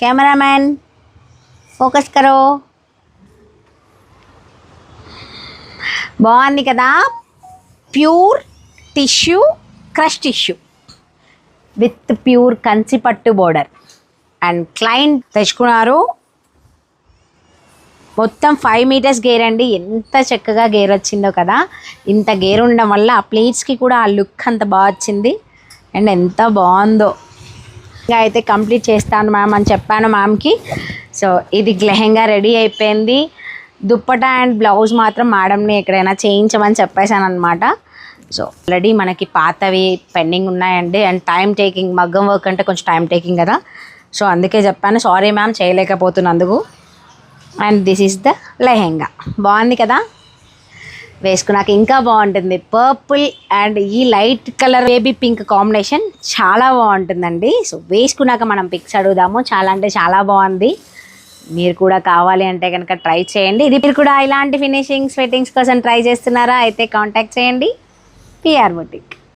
Cameraman focus करो. బాగుంది కదా. Pure tissue crush tissue with pure Kanchipattu border and client తెచ్చుకున్నారు. మొత్తం 5 మీటర్స్ గేర్ అండి. ఎంత చక్కగా గేర్ వచ్చిందో కదా. ఇంత గేర్ ఉండడం వల్ల ఆ ప్లేట్స్కి కూడా ఆ లుక్ అంత బాగా వచ్చింది అండ్ ఎంత బాగుందో. ఇంకా అయితే కంప్లీట్ చేస్తాను మ్యామ్ అని చెప్పాను మ్యామ్కి. సో ఇది లెహెంగా రెడీ అయిపోయింది. దుప్పటా అండ్ బ్లౌజ్ మాత్రం మేడంని ఎక్కడైనా చేయించమని చెప్పేశాను అనమాట. సో ఆల్రెడీ మనకి పాతవి పెండింగ్ ఉన్నాయండి అండ్ టైం టేకింగ్, మగ్గం వర్క్ అంటే కొంచెం టైం టేకింగ్ కదా. సో అందుకే చెప్పాను, సారీ మ్యామ్ చేయలేకపోతున్నందుకు. And this is the lehenga. బాగుంది కదా, వేసుకున్నాక ఇంకా బాగుంటుంది. పర్పుల్ అండ్ ఈ light colour baby pink combination చాలా బాగుంటుందండి. సో వేసుకున్నాక మనం పిక్స్ అడుగుదాము. చాలా అంటే చాలా బాగుంది. మీరు కూడా కావాలి అంటే కనుక ట్రై చేయండి. ఇది మీరు కూడా ఇలాంటి ఫినిషింగ్స్, ఫిట్టింగ్స్ కోసం ట్రై చేస్తున్నారా అయితే కాంటాక్ట్ చేయండి పిఆర్ బుటిక్.